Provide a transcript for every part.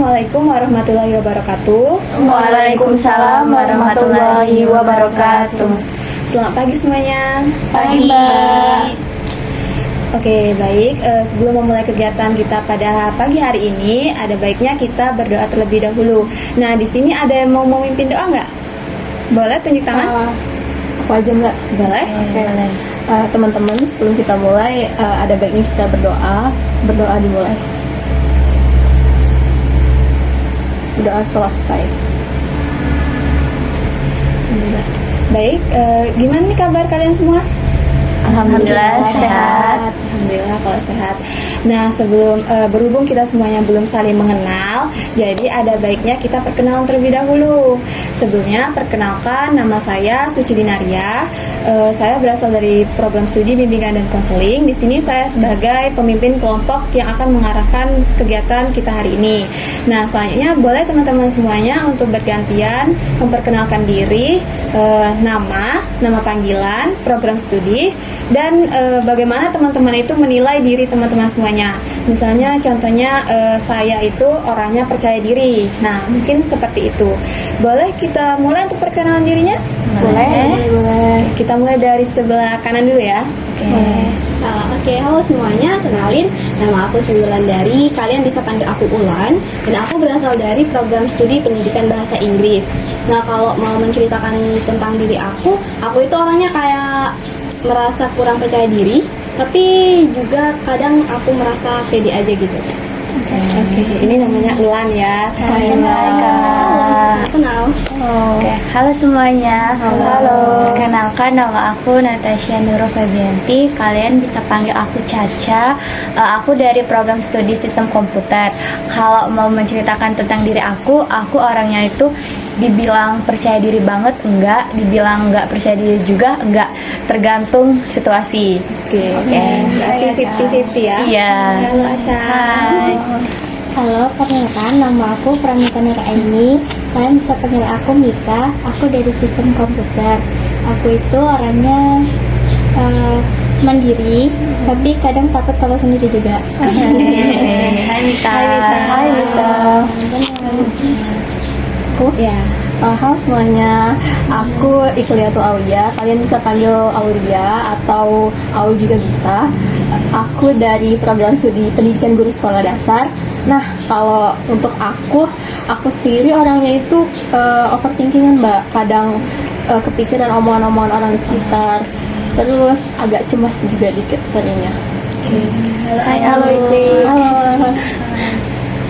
Assalamualaikum warahmatullahi wabarakatuh. Waalaikumsalam warahmatullahi wabarakatuh. Selamat pagi semuanya. Pagi, Mbak. Oke, baik. Sebelum memulai kegiatan kita pada pagi hari ini, ada baiknya kita berdoa terlebih dahulu. Nah, di sini ada yang mau memimpin doa nggak? Boleh tunjuk tangan? Aku aja, Mbak. Boleh? Oke. Teman-teman, sebelum kita mulai, ada baiknya kita berdoa. Berdoa dimulai. Doa selesai. Baik, gimana nih kabar kalian semua? Alhamdulillah sehat. Alhamdulillah kalau sehat. Nah, sebelum berhubung kita semuanya belum saling mengenal, jadi ada baiknya kita perkenalan terlebih dahulu. Sebelumnya, perkenalkan, nama saya Suci Dinaria. Saya berasal dari program studi bimbingan dan konseling. Di sini saya sebagai pemimpin kelompok yang akan mengarahkan kegiatan kita hari ini. Nah, selanjutnya boleh teman-teman semuanya untuk bergantian memperkenalkan diri, nama panggilan, program studi, dan bagaimana teman-teman itu menilai diri teman-teman semuanya. Misalnya contohnya saya itu orangnya percaya diri. Nah, mungkin seperti itu. Boleh kita mulai untuk perkenalan dirinya? Boleh. Kita mulai dari sebelah kanan dulu ya. Oke, halo semuanya, kenalin, nama aku Wulandari, kalian bisa panggil aku Ulan, dan aku berasal dari program studi pendidikan bahasa Inggris. Nah, kalau mau menceritakan tentang diri aku itu orangnya kayak merasa kurang percaya diri, tapi juga kadang aku merasa pede aja gitu. Oke, ini namanya Ulan ya. Hai, Kak. Kenal. Oke, halo semuanya. Halo. Perkenalkan, nama aku Natasha Nurul Febianti. Kalian bisa panggil aku Caca. Aku dari program studi sistem komputer. Kalau mau menceritakan tentang diri aku orangnya itu dibilang percaya diri banget enggak, dibilang enggak percaya diri juga enggak, tergantung situasi. Oke. Berarti 50-50 ya. Iya. Halo Asya. Hai. Halo, perkenalkan, nama aku Pramita Nuraini. Kalian bisa panggil aku Mika. Aku dari sistem komputer. Aku itu orangnya mandiri, tapi kadang takut kalau sendiri juga. Hai Mika. Hai Mika. Aku halo semuanya, aku Ikliatul Aulia. Kalian bisa panggil Aulia atau Aul juga bisa. Aku dari program studi pendidikan guru sekolah dasar. Nah, kalau untuk aku sendiri orangnya itu overthinkingan, Mbak. Kadang kepikiran omongan-omongan orang di sekitar. Terus agak cemas juga dikit seringnya. Halo Ikli. Halo.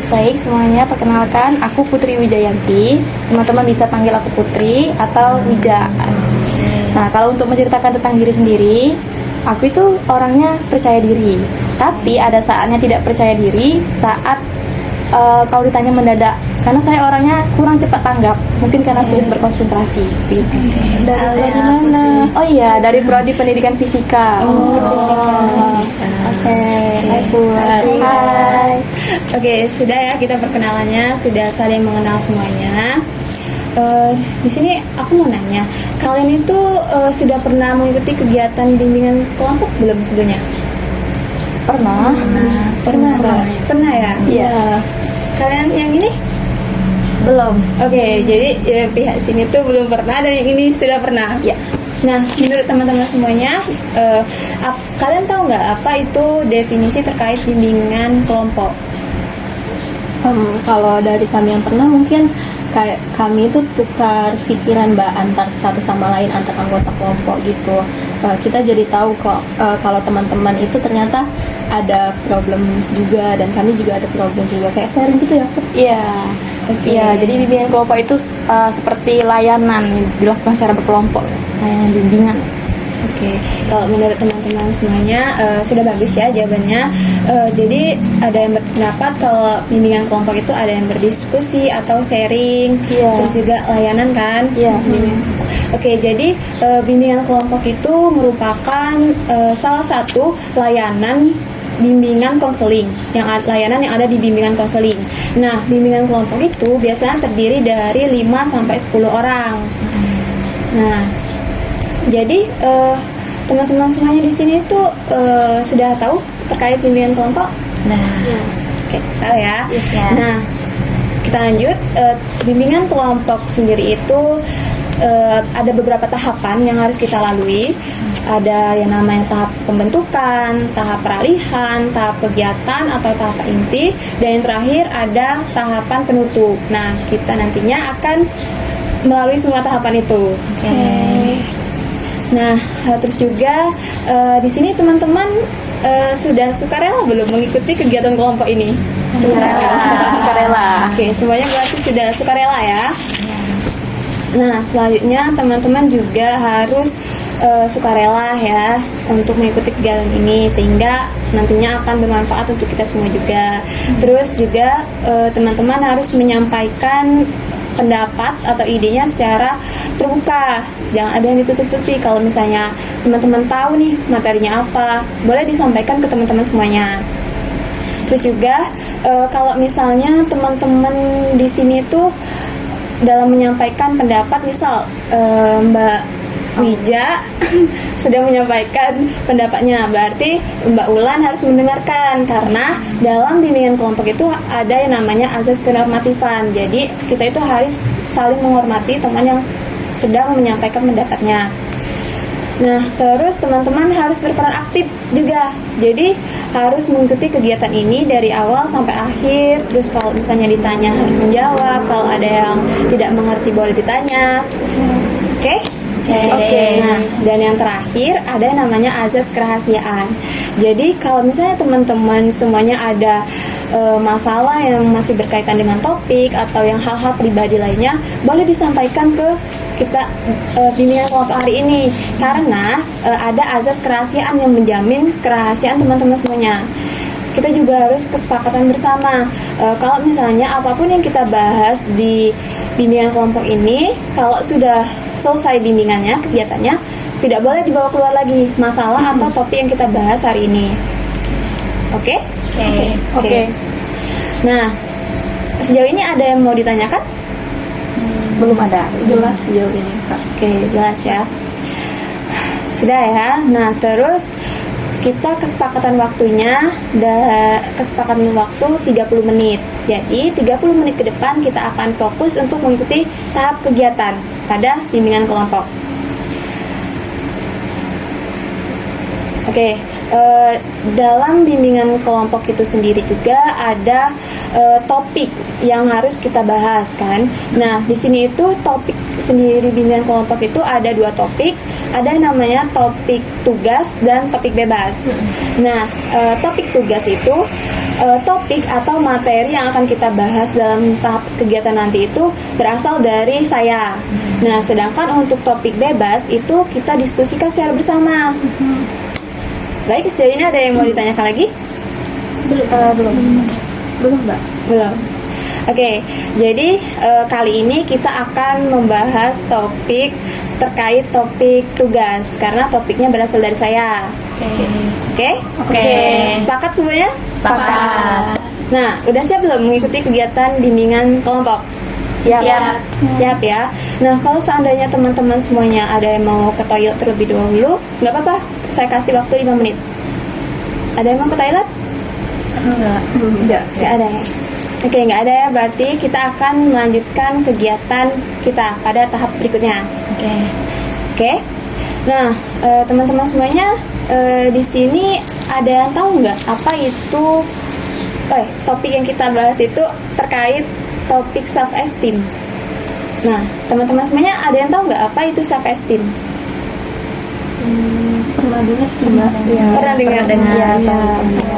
Baik semuanya, perkenalkan aku Putri Wijayanti. Teman-teman bisa panggil aku Putri atau Wija. Nah, kalau untuk menceritakan tentang diri sendiri, aku itu orangnya percaya diri. Tapi ada saatnya tidak percaya diri saat kalau ditanya mendadak. Karena saya orangnya kurang cepat tanggap. Mungkin karena sulit berkonsentrasi. Dari prodi mana? Oh iya, dari prodi pendidikan fisika. Fisika. Oke. Hai Put. Hai. Oke, sudah ya kita perkenalannya, sudah saling mengenal semuanya. Di sini aku mau nanya, kalian itu sudah pernah mengikuti kegiatan bimbingan kelompok belum sebelumnya? Pernah. Pernah ya? Iya. Kalian yang ini? Belum. Oke, jadi pihak sini tuh belum pernah dan yang ini sudah pernah. Ya. Nah, menurut teman-teman semuanya, kalian tahu nggak apa itu definisi terkait bimbingan kelompok? Kalau dari kami yang pernah, mungkin kayak kami itu tukar pikiran, Mbak, antar satu sama lain, antar anggota kelompok gitu. Kita jadi tahu kok kalau teman-teman itu ternyata ada problem juga, dan kami juga ada problem juga, kayak sharing gitu ya. Iya. Iya, jadi bimbingan kelompok itu seperti layanan yang dilakukan secara berkelompok, layanan bimbingan. Oke, kalau menurut teman-teman semuanya sudah bagus ya jawabannya. Jadi ada yang berpendapat kalau bimbingan kelompok itu ada yang berdiskusi atau sharing, terus juga layanan kan? Iya. Oke, jadi bimbingan kelompok itu merupakan salah satu layanan bimbingan konseling, layanan yang ada di bimbingan konseling. Nah, bimbingan kelompok itu biasanya terdiri dari 5 sampai 10 orang. Nah, jadi teman-teman semuanya di sini tuh sudah tahu terkait bimbingan kelompok? Nah, Oke, tahu ya. Iya. Nah, kita lanjut. Bimbingan kelompok sendiri itu ada beberapa tahapan yang harus kita lalui. Ada yang namanya tahap pembentukan, tahap peralihan, tahap kegiatan atau tahap inti, dan yang terakhir ada tahapan penutup. Nah, kita nantinya akan melalui semua tahapan itu. Nah, terus juga di sini teman-teman sudah sukarela belum mengikuti kegiatan kelompok ini? Sukarela. Oke, semuanya berarti sudah sukarela ya. Nah, selanjutnya teman-teman juga harus sukarela ya untuk mengikuti kegiatan ini, sehingga nantinya akan bermanfaat untuk kita semua juga. Terus juga teman-teman harus menyampaikan pendapat atau idenya secara terbuka, jangan ada yang ditutup-tutupi. Kalau misalnya teman-teman tahu nih materinya apa, boleh disampaikan ke teman-teman semuanya. Terus juga kalau misalnya teman-teman di sini tuh dalam menyampaikan pendapat, misal Mbak Wija sudah menyampaikan pendapatnya, berarti Mbak Ulan harus mendengarkan, karena dalam bimbingan kelompok itu ada yang namanya azas kenormatifan. Jadi kita itu harus saling menghormati teman yang sedang menyampaikan pendapatnya. Nah, terus teman-teman harus berperan aktif juga. Jadi harus mengikuti kegiatan ini dari awal sampai akhir. Terus kalau misalnya ditanya harus menjawab. Kalau ada yang tidak mengerti boleh ditanya. Oke? Oke. Nah, dan yang terakhir ada yang namanya azas kerahasiaan. Jadi kalau misalnya teman-teman semuanya ada masalah yang masih berkaitan dengan topik atau yang hal-hal pribadi lainnya, boleh disampaikan ke kita bimbingan kelompok hari ini, karena ada azas kerahasiaan yang menjamin kerahasiaan teman-teman semuanya. Kita juga harus kesepakatan bersama. Kalau misalnya apapun yang kita bahas di bimbingan kelompok ini, kalau sudah selesai bimbingannya, kegiatannya, tidak boleh dibawa keluar lagi masalah atau topik yang kita bahas hari ini. Oke? Oke. Nah, sejauh ini ada yang mau ditanyakan? Belum ada. Jelas sejauh ini, Kak. Oke, jelas ya. Sudah ya. Nah, terus kita kesepakatan waktunya, kesepakatan waktu 30 menit. Jadi 30 menit ke depan kita akan fokus untuk mengikuti tahap kegiatan pada bimbingan kelompok. Oke, dalam bimbingan kelompok itu sendiri juga ada topik yang harus kita bahas kan. Nah, di sini itu topik sendiri bimbingan kelompok itu ada 2 topik, ada yang namanya topik tugas dan topik bebas. Nah, topik tugas itu topik atau materi yang akan kita bahas dalam tahap kegiatan nanti itu berasal dari saya. Nah, sedangkan untuk topik bebas itu kita diskusikan secara bersama. Baik, sejauh ini ada yang mau ditanyakan lagi? Belum, Mbak. Belum. Oke, jadi kali ini kita akan membahas topik terkait topik tugas, karena topiknya berasal dari saya. Oke? Sepakat semuanya? Sepakat. Nah, udah siap belum mengikuti kegiatan bimbingan kelompok? Siap ya. Nah, kalau seandainya teman-teman semuanya ada yang mau ke toilet terlebih dahulu, nggak apa-apa, saya kasih waktu 5 menit. Ada yang mau ke toilet? Nggak ada ya. Oke, nggak ada ya, berarti kita akan melanjutkan kegiatan kita pada tahap berikutnya. Oke. Nah, teman-teman semuanya, di sini ada yang tahu nggak apa itu topik yang kita bahas itu terkait topik self esteem. Nah, teman-teman semuanya ada yang tahu nggak apa itu self esteem? Pernah dengar sih, Mbak. Pernah dengar? Ya,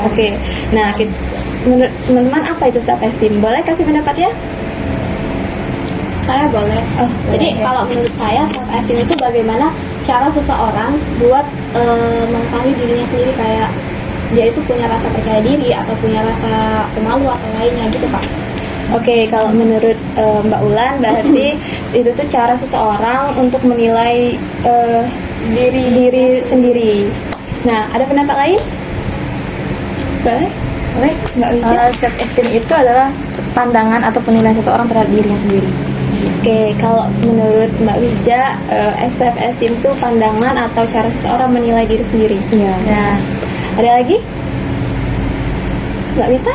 Oke. Nah, menurut teman-teman apa itu self esteem? Boleh kasih pendapat ya? Saya boleh. Jadi kalau menurut saya self esteem itu bagaimana cara seseorang buat mengetahui dirinya sendiri, kayak dia itu punya rasa percaya diri atau punya rasa pemalu atau lainnya gitu, Pak. Oke, kalau menurut Mbak Ulan berarti itu tuh cara seseorang untuk menilai diri sendiri. Nah, ada pendapat lain? Boleh? Mbak Wija? Self esteem itu adalah pandangan atau penilaian seseorang terhadap dirinya sendiri. Oke, kalau menurut Mbak Wija, self esteem itu pandangan atau cara seseorang menilai diri sendiri. Iya. Nah, ada lagi? Mbak Mita?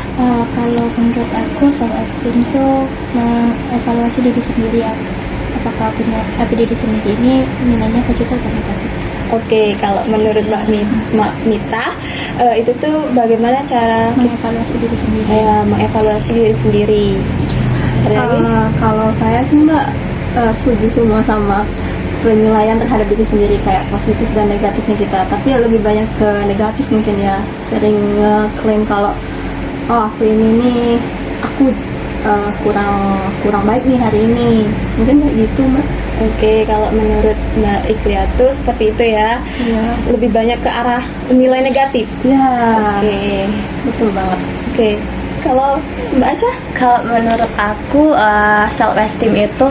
Kalau menurut aku self esteem itu mengevaluasi diri sendiri ya. Apakah diri sendiri ini nilainya positif atau negatif? Oke, kalau menurut Mbak Mita, itu tuh bagaimana cara Mengevaluasi diri sendiri. mengevaluasi diri sendiri? Ada lagi? Kalau saya sih Mbak setuju semua sama penilaian terhadap diri sendiri, kayak positif dan negatifnya kita. Tapi lebih banyak ke negatif mungkin ya. Sering ngeklaim kalau aku ini nih aku kurang baik nih hari ini. Mungkin kayak gitu Mbak. Oke, kalau menurut Mbak Iklia tuh seperti itu ya. Iya. Lebih banyak ke arah nilai negatif. Ya. Oke. Betul banget. Oke. Kalau Mbak Asya? Kalau menurut aku self esteem itu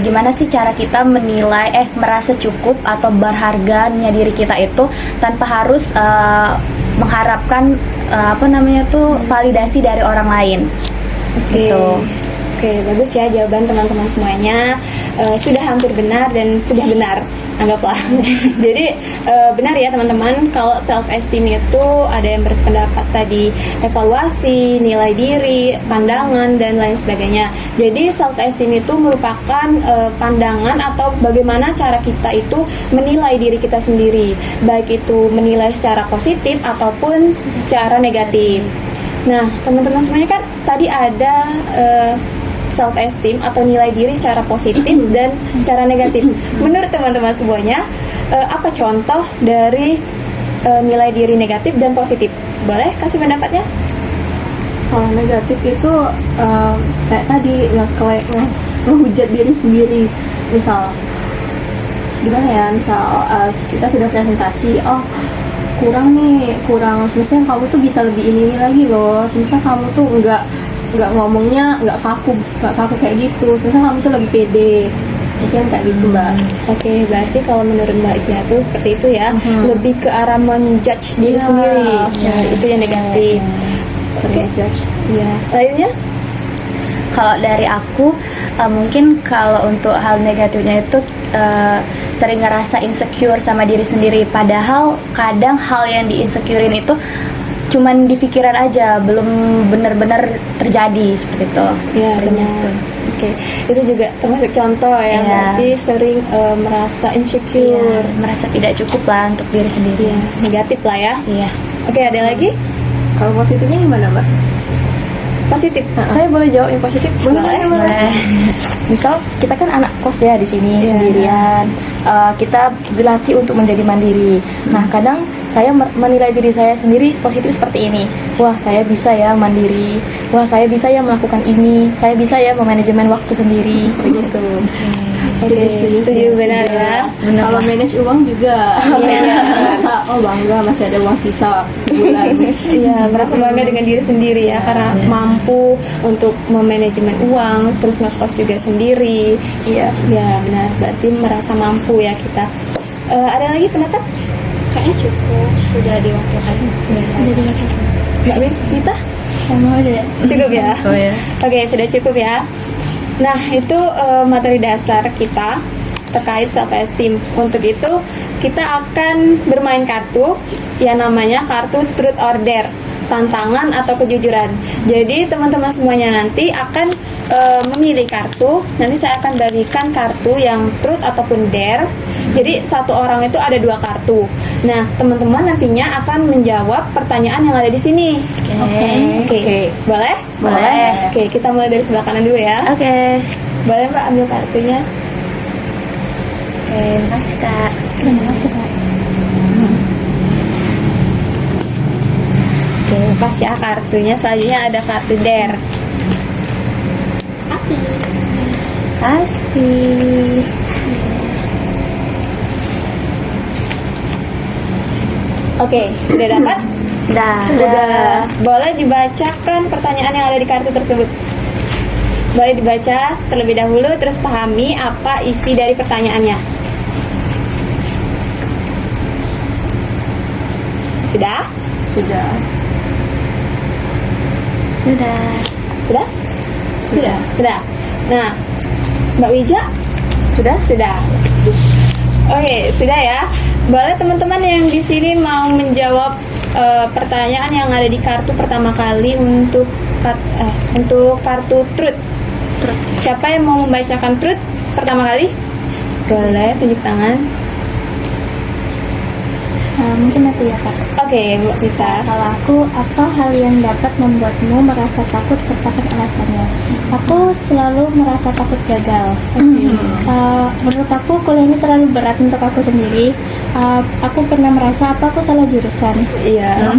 gimana sih cara kita menilai merasa cukup atau berharganya diri kita itu tanpa harus mengharapkan validasi dari orang lain. Oke. Gitu. Oke, bagus ya jawaban teman-teman semuanya. Sudah hampir benar dan sudah benar, anggaplah. Jadi benar ya teman-teman, kalau self esteem itu ada yang berpendapat tadi evaluasi, nilai diri, pandangan dan lain sebagainya. Jadi self esteem itu merupakan pandangan atau bagaimana cara kita itu menilai diri kita sendiri, baik itu menilai secara positif ataupun secara negatif. Nah, teman-teman semuanya kan tadi ada self esteem atau nilai diri secara positif dan secara negatif. Menurut teman-teman semuanya, apa contoh dari nilai diri negatif dan positif? Boleh kasih pendapatnya? Kalau negatif itu kayak tadi ngehujat diri sendiri. Misal gimana ya? Misal kita sudah presentasi, kurang. Sebenarnya kamu tuh bisa lebih ini lagi loh. Sebenarnya kamu tuh nggak ngomongnya nggak kaku kayak gitu. Sebenarnya kamu tuh lebih pede. Mungkin kayak gitu Mbak. Oke, berarti kalau menurut Mbak Iklia tuh seperti itu ya, lebih ke arah menjudge diri Iya. sendiri. Ya, itu yang negatif. Sering judge. Ya, lainnya? Kalau dari aku mungkin kalau untuk hal negatifnya itu sering ngerasa insecure sama diri sendiri, padahal kadang hal yang di-insecurein itu cuman di pikiran aja, belum benar-benar terjadi seperti itu. Ya, benar. Oke, itu juga termasuk contoh ya. Iya. Berarti sering merasa insecure. Iya, merasa tidak cukup lah untuk diri sendiri. Ya, negatif lah ya. Iya. Oke, ada lagi? Kalau positifnya gimana Mbak? Positif. Saya boleh jawab yang positif? Boleh. Misal kita kan anak kos ya di sini Iya. sendirian. Kita dilatih untuk menjadi mandiri. Nah, kadang saya menilai diri saya sendiri positif seperti ini. Wah, saya bisa ya mandiri. Wah, saya bisa ya melakukan ini. Saya bisa ya memanajemen waktu sendiri. Begitu. Oke, setuju benar ya. Kalau manage uang juga. Merasa bangga masih ada uang sisa sebulan. Iya, merasa bangga dengan diri sendiri ya, karena mampu untuk memanajemen uang, terus ngekos juga sendiri. Iya, ya benar. Berarti merasa mampu ya kita. Ada lagi pendapat? Kayaknya cukup, sudah diwakilkan. Mbak Mita? Sama udah. Cukup ya? Oh ya. Oke, sudah cukup ya. Nah, itu materi dasar kita terkait self esteem. Untuk itu, kita akan bermain kartu yang namanya kartu truth or dare, tantangan atau kejujuran. Jadi, teman-teman semuanya nanti akan memilih kartu. Nanti saya akan bagikan kartu yang truth ataupun dare. Jadi, satu orang itu ada 2 kartu. Nah, teman-teman nantinya akan menjawab pertanyaan yang ada di sini. Oke. Boleh? Boleh. Oke, kita mulai dari sebelah kanan dulu ya. Oke. Boleh Mbak ambil kartunya? Oke, makasih Kak. Terima kasih Kak. Oke, pas ya kartunya. Selanjutnya ada kartu dare. Kasih. Oke, sudah dapat? Sudah. Boleh dibacakan pertanyaan yang ada di kartu tersebut. Boleh dibaca terlebih dahulu, terus pahami apa isi dari pertanyaannya. Sudah? Sudah. Sudah. Sudah? Sudah. Sudah. Nah, Mbak Wija? Sudah? Sudah. Oke, sudah ya. Boleh teman-teman yang di sini mau menjawab pertanyaan yang ada di kartu pertama kali untuk kartu truth. Siapa yang mau membacakan truth pertama kali? Boleh tunjuk tangan. Mungkin aku ya Kak. Oke, Mbak Mita. Kalau aku, apa hal yang dapat membuatmu merasa takut sertakan alasannya? Aku selalu merasa takut gagal. Menurut aku kuliah ini terlalu berat untuk aku sendiri. Aku pernah merasa aku salah jurusan. Iya.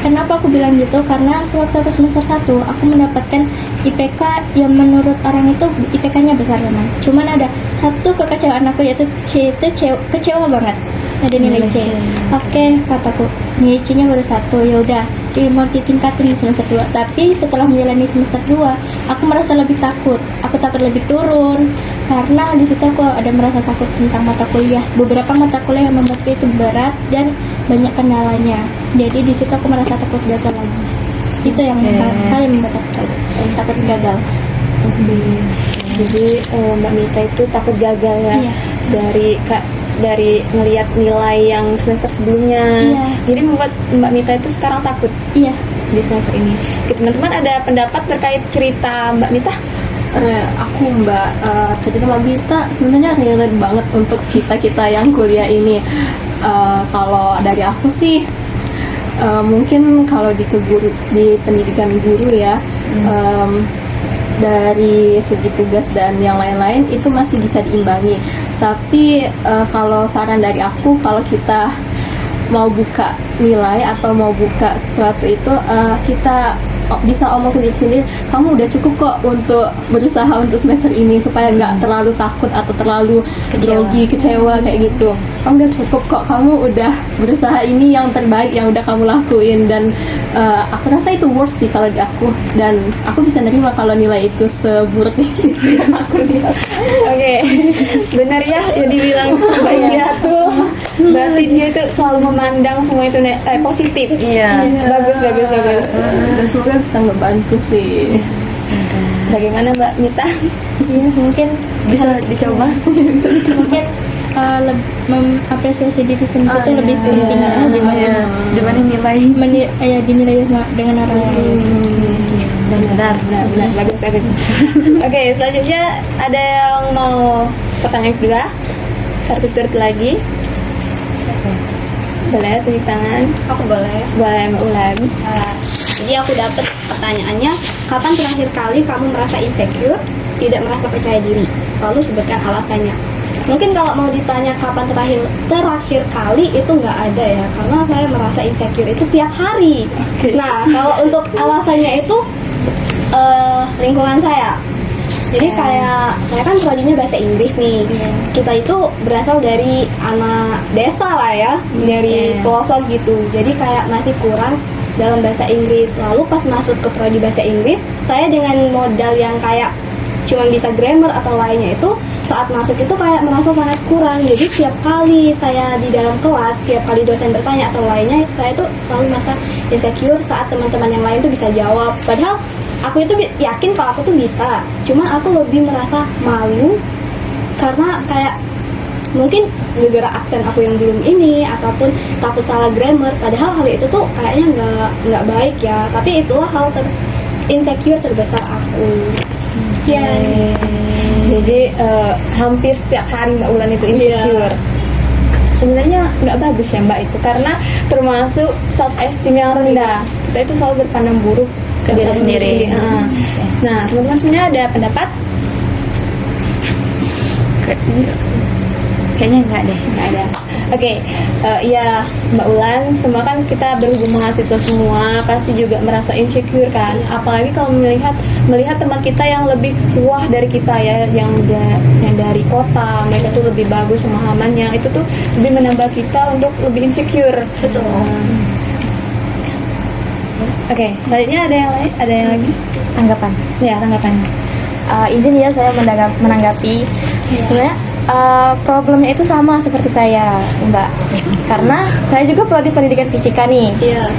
Kenapa aku bilang gitu? Karena sewaktu aku semester 1 aku mendapatkan IPK yang menurut orang itu IPK-nya besar memang. Cuman ada satu kekecewaan aku, yaitu C itu kecewa banget. Ada nilai C. Oke, kataku nilai C-nya baru 1. Ya udah, mau ditingkatin di semester 2. Tapi setelah menjalani semester 2, aku merasa lebih takut. Aku takut lebih turun karena di situ aku ada merasa takut tentang mata kuliah. Beberapa mata kuliah yang membuatku itu berat dan banyak kendalanya. Jadi di situ aku merasa takut gagal lagi. Itu yang hal yang membuat aku takut gagal. Jadi Mbak Mita itu takut gagal ya. Iya. Dari ngelihat nilai yang semester sebelumnya. Iya. Jadi membuat Mbak Mita itu sekarang takut Iya. di semester ini. Oke, teman-teman ada pendapat terkait cerita Mbak Mita? Aku cerita Mbak Mita sebenarnya relate banget untuk kita yang kuliah ini. Kalau dari aku sih mungkin kalau di pendidikan guru ya, dari segi tugas dan yang lain-lain itu masih bisa diimbangi. Tapi kalau saran dari aku, kalau kita mau buka nilai atau mau buka sesuatu itu, kita bisa omong ke diri sendiri, kamu udah cukup kok untuk berusaha untuk semester ini, supaya nggak terlalu takut atau terlalu grogi, kecewa kayak gitu. Kamu udah cukup kok, kamu udah berusaha, ini yang terbaik yang udah kamu lakuin. Dan aku rasa itu worth sih kalau di aku, dan aku bisa nerima kalau nilai itu seburuk itu yang aku lihat. Oke, benar ya yang dibilang Mbak Ilya tuh, berarti dia itu selalu memandang semua itu positif. Iya. Bagus. Dan semoga bisa ngebantu sih. Bagaimana Mbak Mita? Iya, mungkin Bisa dicoba. mungkin mengapresiasi diri sendiri itu lebih penting ya Dibanding nilai. dinilai dengan orang lain. Benar. Bagus. Oke, selanjutnya ada yang mau pertanyaan kedua? Kartu turut lagi. Boleh tunjuk tangan. Aku boleh. Boleh Mbak Ulan. Jadi aku dapat pertanyaannya, kapan terakhir kali kamu merasa insecure, tidak merasa percaya diri? Lalu sebutkan alasannya. Mungkin kalau mau ditanya kapan terakhir kali itu nggak ada ya, karena saya merasa insecure itu tiap hari. Nah, kalau untuk alasannya itu lingkungan saya. Jadi kayak saya kan prodinya bahasa Inggris nih. Kita itu berasal dari anak desa lah ya, dari pelosok gitu. Jadi kayak masih kurang dalam bahasa Inggris. Lalu pas masuk ke prodi bahasa Inggris, saya dengan modal yang kayak cuma bisa grammar atau lainnya itu, saat masuk itu kayak merasa sangat kurang. Jadi setiap kali saya di dalam kelas, setiap kali dosen bertanya atau lainnya, saya tuh selalu merasa insecure saat teman-teman yang lain tuh bisa jawab. Padahal aku itu yakin kalau aku tuh bisa, cuman aku lebih merasa malu karena kayak mungkin gara-gara aksen aku yang belum ini, ataupun takut salah grammar. Padahal hal itu tuh kayaknya nggak baik ya, tapi itulah hal insecure terbesar aku. Sekian. Jadi hampir setiap hari Mbak Ulan itu insecure. Sebenarnya nggak bagus ya Mbak itu, karena termasuk self esteem yang rendah. Kita itu selalu berpandang buruk ke diri sendiri. Nah, teman-teman sebenarnya ada pendapat? Kayaknya enggak deh. Nggak ada. Oke, ya Mbak Ulan, semua kan kita berhubung mahasiswa semua pasti juga merasa insecure kan. Apalagi kalau melihat teman kita yang lebih wah dari kita ya, yang dari kota, mereka tuh lebih bagus pemahamannya, itu tuh lebih menambah kita untuk lebih insecure. Betul. Oke, selanjutnya ada yang lagi? Anggapan. Ya, tanggapannya. Izin ya saya menanggapi. Sebenarnya problemnya itu sama seperti saya, Mbak. Karena saya juga prodi pendidikan fisika nih. Iya.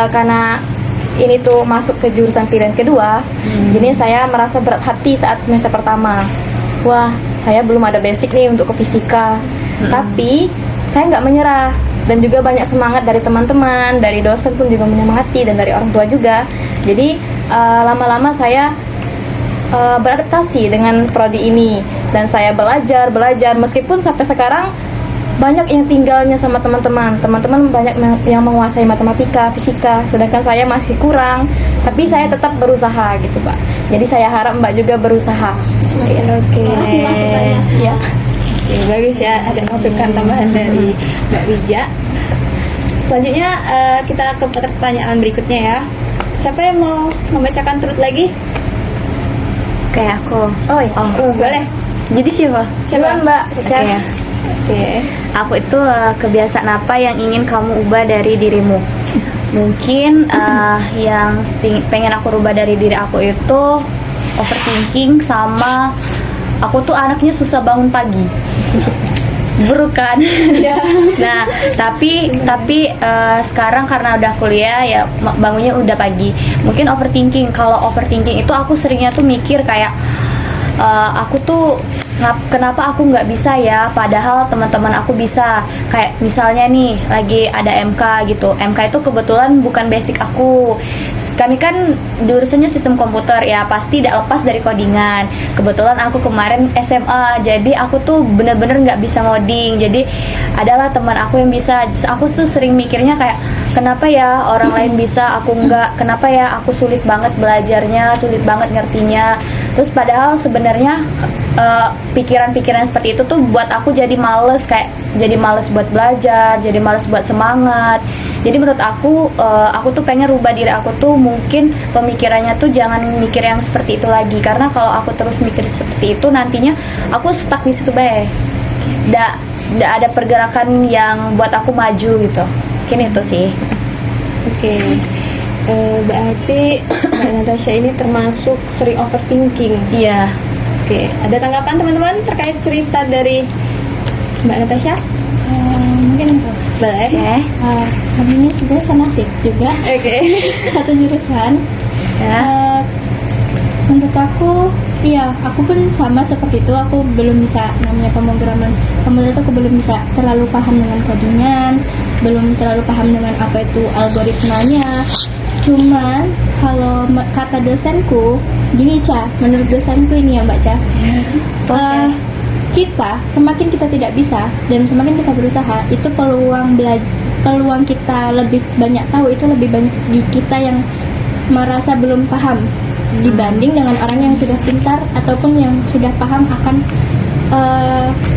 Karena ini tuh masuk ke jurusan pilihan kedua, jadi saya merasa berat hati saat semester pertama. Wah, saya belum ada basic nih untuk ke fisika. Tapi saya nggak menyerah. dan juga banyak semangat dari teman-teman, dari dosen pun juga menyemangati, dan dari orang tua juga. Jadi lama-lama saya beradaptasi dengan prodi ini, dan saya belajar meskipun sampai sekarang banyak yang tinggalnya sama teman-teman banyak yang menguasai matematika, fisika, sedangkan saya masih kurang, tapi saya tetap berusaha gitu Pak. Jadi saya harap Mbak juga berusaha. Oke. Makasih masukannya. Ya. Oke, bagus ya, ada masukan tambahan dari Mbak Wija. Selanjutnya kita ke pertanyaan berikutnya ya. Siapa yang mau membacakan turut lagi? Oke, aku. Oh, iya. Boleh. Jadi siapa? Siapa Mbak? Oke. Oke. Aku itu kebiasaan apa yang ingin kamu ubah dari dirimu? Mungkin yang pengen aku ubah dari diri aku itu overthinking, sama aku tuh anaknya susah bangun pagi. Buruk kan? Nah, tapi sekarang karena udah kuliah ya bangunnya udah pagi. Mungkin overthinking. Kalau overthinking itu aku seringnya tuh mikir kayak aku tuh kenapa aku nggak bisa ya, padahal teman-teman aku bisa. Kayak misalnya nih lagi ada MK gitu, MK itu kebetulan bukan basic aku. Kami kan jurusannya sistem komputer ya, pasti tidak lepas dari codingan. Kebetulan aku kemarin SMA, jadi aku tuh bener-bener nggak bisa ngoding. Jadi adalah teman aku yang bisa. Aku tuh sering mikirnya kayak kenapa ya orang lain bisa, aku nggak, kenapa ya aku sulit banget belajarnya, sulit banget ngertinya. Terus padahal sebenarnya pikiran-pikiran seperti itu tuh buat aku jadi males, kayak jadi males buat belajar, jadi males buat semangat. Jadi menurut aku tuh pengen rubah diri aku tuh, mungkin pemikirannya tuh jangan mikir yang seperti itu lagi, karena kalau aku terus mikir seperti itu nantinya aku stuck di situ bae. Nggak ada pergerakan yang buat aku maju gitu. Mungkin itu sih. Oke. Berarti Mbak Natasha ini termasuk sering overthinking. Iya. Oke, ada tanggapan teman-teman terkait cerita dari Mbak Natasha? Mungkin itu. Boleh. Oke. Kami ini sebenarnya senasib juga. Oke. Satu jurusan. Ya. Menurut aku, iya, aku pun sama seperti itu. Aku belum bisa, namanya pemrograman komputer itu aku belum bisa terlalu paham dengan codingan, belum terlalu paham dengan apa itu algoritmanya. Cuman kalau kata dosenku, gini Ca, menurut dosenku ini ya Mbak Ca, kita semakin kita tidak bisa dan semakin kita berusaha, itu peluang kita lebih banyak tahu, itu lebih banyak di kita yang merasa belum paham dibanding dengan orang yang sudah pintar ataupun yang sudah paham akan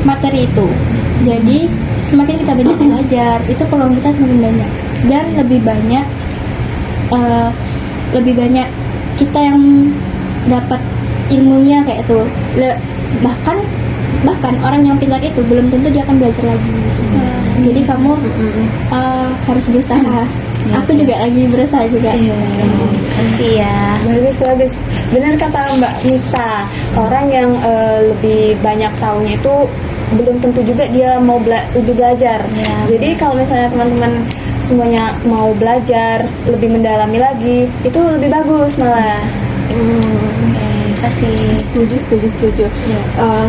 materi itu. Jadi semakin kita banyak belajar, itu peluang kita semakin banyak, dan lebih banyak kita yang dapat ilmunya kayak itu. Bahkan orang yang pintar itu belum tentu dia akan belajar lagi. Jadi kamu harus berusaha. Aku juga lagi berusaha juga. Kasih ya. Bagus. Benar kata Mbak Mita, orang yang lebih banyak tahunya itu belum tentu juga dia mau lebih belajar. Jadi kalau misalnya teman-teman semuanya mau belajar lebih mendalami lagi, itu lebih bagus malah. Kasih. Setuju.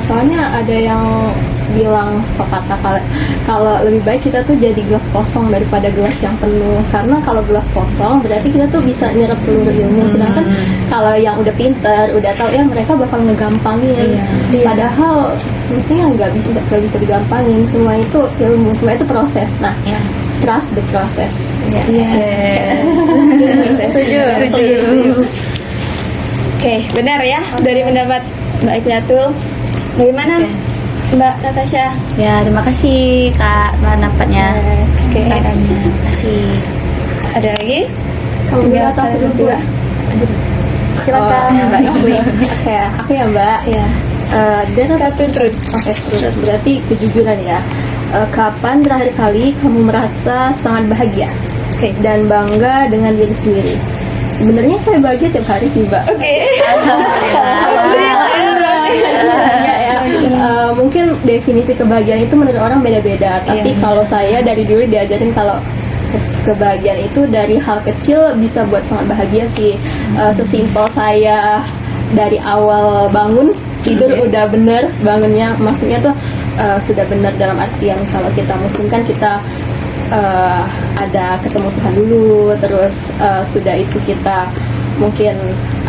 Soalnya ada yang bilang pepatah kalau lebih baik kita tuh jadi gelas kosong daripada gelas yang penuh, karena kalau gelas kosong berarti kita tuh bisa nyerap seluruh ilmu, sedangkan kalau yang udah pinter, udah tahu ya, mereka bakal ngegampangin. Padahal semestinya nggak bisa digampangin, semua itu ilmu, semua itu proses. Nah, trust the process. Setuju. Oke, benar ya dari pendapat Mbak Iqlatul. Bagaimana Mbak Natasha? Ya, terima kasih Kak pendapatnya. Oke. Sarannya. Terima kasih. Ada lagi? Kamu dulu atau aku dulu? Silakan Mbak Iqlatul. Oke, aku ya Mbak. Ya. Kartu truth. Oke, truth. Berarti kejujuran ya. Kapan terakhir kali kamu merasa sangat bahagia dan bangga dengan diri sendiri? Sebenarnya saya bahagia tiap hari sih Mbak. Mungkin definisi kebahagiaan itu menurut orang beda-beda. Tapi kalau saya dari dulu diajarin kalau kebahagiaan itu dari hal kecil bisa buat sangat bahagia sih. Sesimpel saya dari awal bangun tidur udah bener bangunnya, maksudnya tuh sudah benar dalam artian kalau kita muslim kan kita ada ketemu Tuhan dulu, terus sudah itu kita mungkin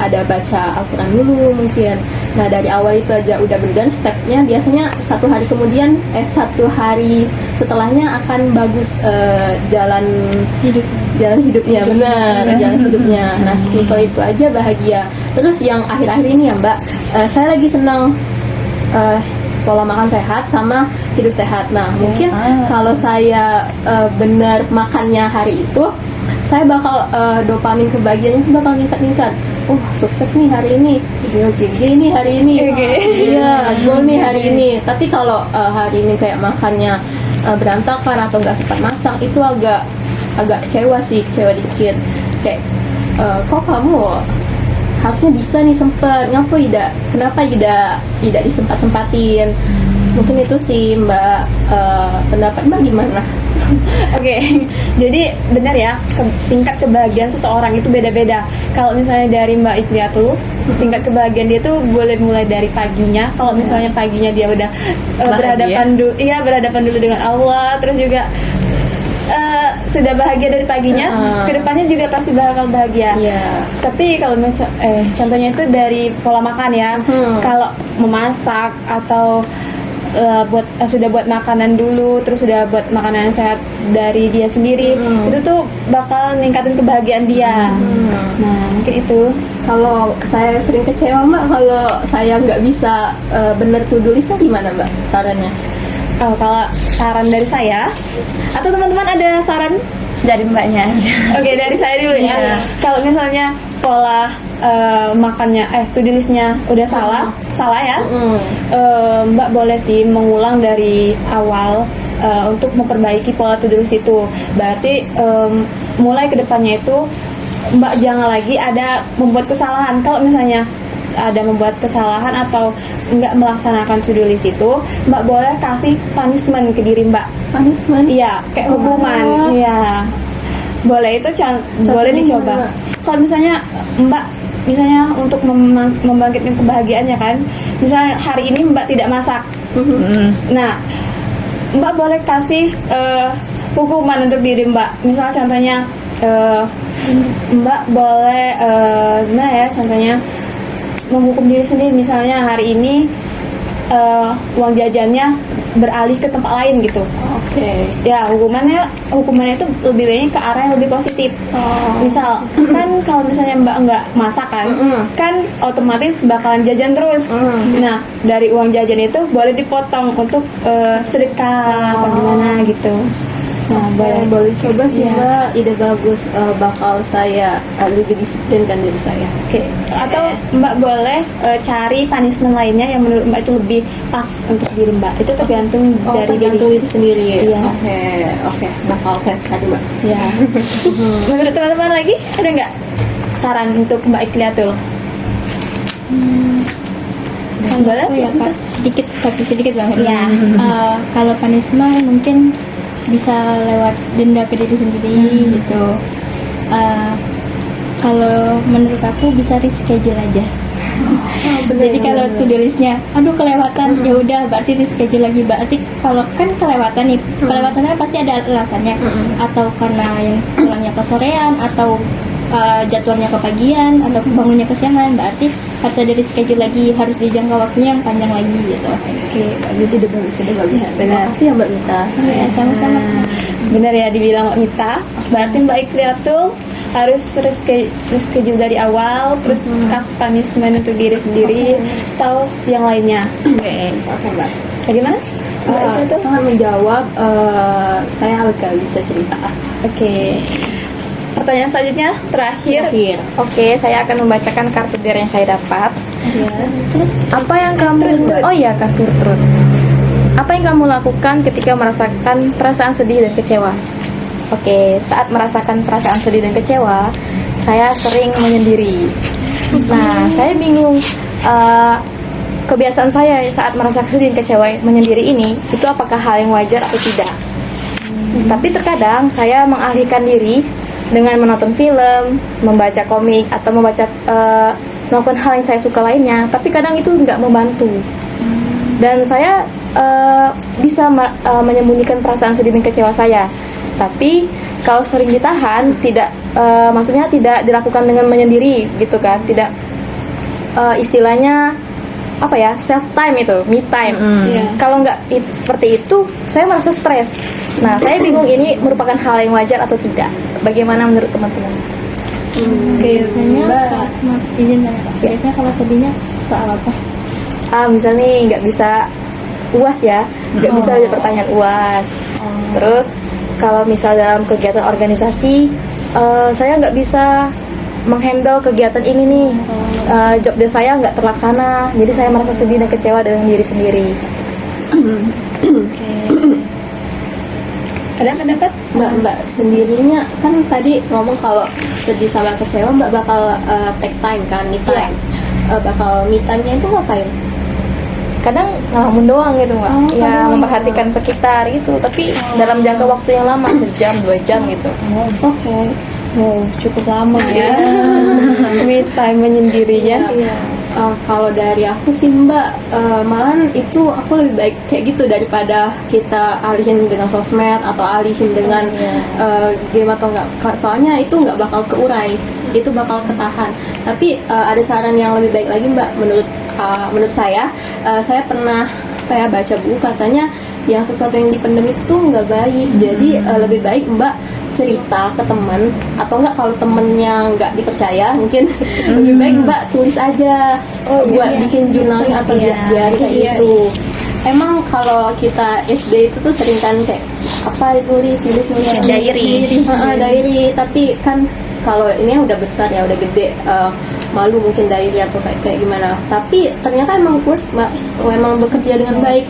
ada baca Al-Quran dulu mungkin. Nah dari awal itu aja udah bener, stepnya biasanya 1 hari kemudian 1 hari setelahnya akan bagus jalan hidupnya, benar, jalan hidupnya. Nah simpel itu aja, bahagia. Terus yang akhir-akhir ini ya Mbak, saya lagi senang pola makan sehat sama hidup sehat. Nah mungkin kalau saya benar makannya hari itu, saya bakal dopamin kebahagiaannya itu bakal meningkat. Oh sukses nih hari ini, GG nih hari ini, iya goal nih hari ini. Tapi kalau hari ini kayak makannya berantakan atau nggak sempat masak, itu agak kecewa dikit. Kayak kok kamu harusnya bisa nih sempet, kenapa tidak disempat-sempatin. Mungkin itu sih Mbak, pendapat Mbak gimana? Oke, jadi benar ya, tingkat kebahagiaan seseorang itu beda-beda. Kalau misalnya dari Mbak Ikliatul, tingkat kebahagiaan dia tuh boleh mulai dari paginya. Kalau misalnya paginya dia udah berhadapan dulu dengan Allah, terus juga sudah bahagia dari paginya, kedepannya juga pasti bakal bahagia. Tapi kalau contohnya itu dari pola makan ya, kalau memasak atau sudah buat makanan dulu, terus sudah buat makanan yang sehat dari dia sendiri, itu tuh bakal ningkatin kebahagiaan dia. Nah mungkin itu. Kalau saya sering kecewa Mbak, kalau saya nggak bisa bener to-do list-nya gimana Mbak sarannya? Kalau saran dari saya, atau teman-teman ada saran? Dari Mbaknya aja. Oke, dari saya dulu ya. Kalau misalnya pola makannya, to-do list-nya udah salah ya, Mbak boleh sih mengulang dari awal untuk memperbaiki pola to-do list itu. Berarti mulai ke depannya itu Mbak jangan lagi ada membuat kesalahan. Kalau misalnya ada membuat kesalahan atau nggak melaksanakan to-do list itu, Mbak boleh kasih punishment ke diri Mbak. Punishment? Iya, kayak hukuman. Iya, boleh, itu boleh dicoba. Kalau misalnya Mbak, misalnya untuk membangkitkan kebahagiaannya kan, misalnya hari ini Mbak tidak masak, nah Mbak boleh kasih hukuman untuk diri Mbak. Misalnya contohnya Mbak boleh gimana ya, contohnya menghukum diri sendiri. Misalnya hari ini uang jajannya beralih ke tempat lain gitu. Oke. Ya hukumannya itu lebih banyak ke arah yang lebih positif. Misal kan kalau misalnya Mbak nggak masak kan otomatis bakalan jajan terus. Nah dari uang jajan itu boleh dipotong untuk sedekah atau gimana gitu. Nah boleh coba sih Mbak, ide bagus. Bakal saya lebih disiplinkan diri saya. Oke. Atau Mbak boleh cari punishment lainnya yang menurut Mbak itu lebih pas untuk diri Mbak. Itu tergantung dari diri sendiri. Iya. Oke. Bakal saya cari Mbak. Ya. Menurut teman-teman lagi ada nggak saran untuk Mbak Ikliatul? Boleh? Ya Kak, sedikit banget. Ya. Kalau punishment mungkin bisa lewat denda ke diri sendiri gitu. Kalau menurut aku bisa reschedule aja. Jadi kalau to-do listnya, aduh kelewatan, ya udah berarti reschedule lagi. Berarti kalau kan kelewatan nih, kelewatannya pasti ada alasannya, atau karena yang pulangnya kesorean, atau jadwalnya kepagian, atau bangunnya kesiangan, berarti harus ada reschedule lagi, harus dijangka waktunya yang panjang lagi gitu. Oke, bagus. Terima kasih ya Mbak Mita. Ya, sama-sama. Benar ya dibilang Mbak Mita. Berarti Mbak Ikliatul harus reschedule dari awal, terus kasih punishment untuk diri sendiri atau yang lainnya. Oke, Mbak. Bagaimana? Mbak Ikliatul? Sangat menjawab. Saya lega bisa cerita. Oke. Pertanyaan selanjutnya terakhir. Oke, saya akan membacakan kartu der yang saya dapat. Apa yang kamu kartu trut. Apa yang kamu lakukan ketika merasakan perasaan sedih dan kecewa? Oke, saat merasakan perasaan sedih dan kecewa, saya sering menyendiri. Nah, saya bingung. Kebiasaan saya saat merasa sedih dan kecewa menyendiri ini, itu apakah hal yang wajar atau tidak? Tapi terkadang saya mengalihkan diri dengan menonton film, membaca komik, atau melakukan hal yang saya suka lainnya. Tapi kadang itu nggak membantu. Dan saya bisa menyembunyikan perasaan sedih dan kecewa saya. Tapi kalau sering ditahan, tidak maksudnya tidak dilakukan dengan menyendiri gitu kan, tidak istilahnya apa ya, self time itu, me time. Kalau nggak seperti itu, saya merasa stres. Nah, saya bingung ini merupakan hal yang wajar atau tidak. Bagaimana menurut teman-teman? Biasanya maaf, izin tanya Kak. Biasanya kalau sedihnya soal apa? Misalnya nih nggak bisa UAS ya, nggak bisa ada pertanyaan UAS. Terus kalau misal dalam kegiatan organisasi, saya nggak bisa menghandle kegiatan ini nih, job desk saya nggak terlaksana, jadi saya merasa sedih dan kecewa dengan diri sendiri. Ada pendapat? Mbak sendirinya kan tadi ngomong kalau sedih sama kecewa Mbak bakal take time kan, me time. Bakal me time-nya itu ngapain? Kadang ngelamun doang gitu Mbak, ya memperhatikan sekitar gitu, tapi dalam jangka waktu yang lama, sejam 2 jam gitu. Oke. Cukup lama ya. Me time menyendirinya. Kalau dari aku sih Mbak, malahan itu aku lebih baik kayak gitu daripada kita alihin dengan sosmed atau alihin dengan game atau enggak. Soalnya itu nggak bakal keurai, itu bakal ketahan. Tapi ada saran yang lebih baik lagi Mbak, menurut saya pernah kayak baca buku katanya yang sesuatu yang dipendam itu tuh nggak baik. Jadi lebih baik Mbak cerita ke teman, atau enggak kalau temennya nggak dipercaya mungkin lebih baik Mbak tulis aja, buat bikin journaling atau diary kayak gitu. Emang kalau kita SD itu tuh sering kan kayak apa nulis diary, tapi kan kalau ini udah besar ya, udah gede, malu mungkin diary atau kayak gimana. Tapi ternyata emang works Mbak, memang bekerja dengan baik.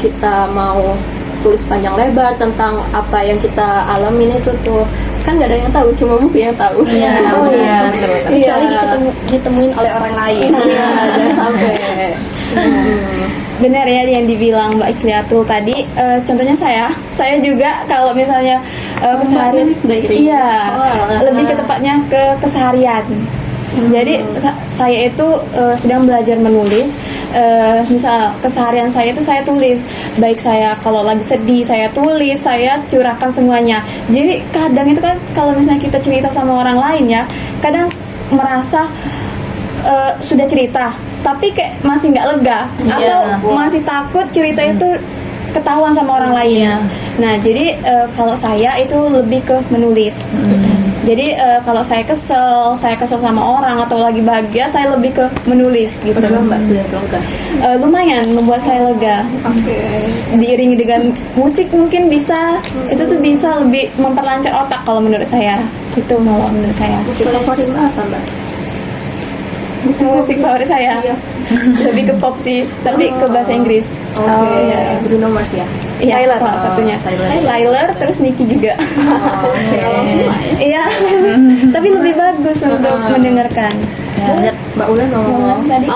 Kita mau tulis panjang lebar tentang apa yang kita alamin itu tuh kan nggak ada yang tahu, cuma buku yang tahu. Kecuali ditemuin oleh orang lain. Jangan sampai. Benar ya yang dibilang Mbak Ikliatul tadi. Contohnya saya juga kalau misalnya keseharian, iya, lebih ke tepatnya ke keseharian. Jadi saya itu sedang belajar menulis. Misal keseharian saya itu saya tulis, baik saya kalau lagi sedih saya tulis, saya curahkan semuanya. Jadi kadang itu kan kalau misalnya kita cerita sama orang lain ya, kadang merasa sudah cerita tapi kayak masih nggak lega, atau masih takut cerita itu ketahuan sama orang lain. Nah jadi kalau saya itu lebih ke menulis. Jadi kalau saya kesel sama orang atau lagi bahagia, saya lebih ke menulis gitu. Mbak sudah lega? Lumayan membuat saya lega. Diiringi dengan musik mungkin bisa, itu tuh bisa lebih memperlancar otak kalau menurut saya. Itu kalau menurut saya. Musik favorit Mbak apa Mbak? Musik favorit saya lebih ke pop sih, tapi ke bahasa Inggris. Bruno Mars ya? Iya, salah satunya. Tyler, terus Nicki juga. Kalau semua ya. Iya, tapi lebih bagus untuk mendengarkan. Mbak Ulan mau ngomong tadi?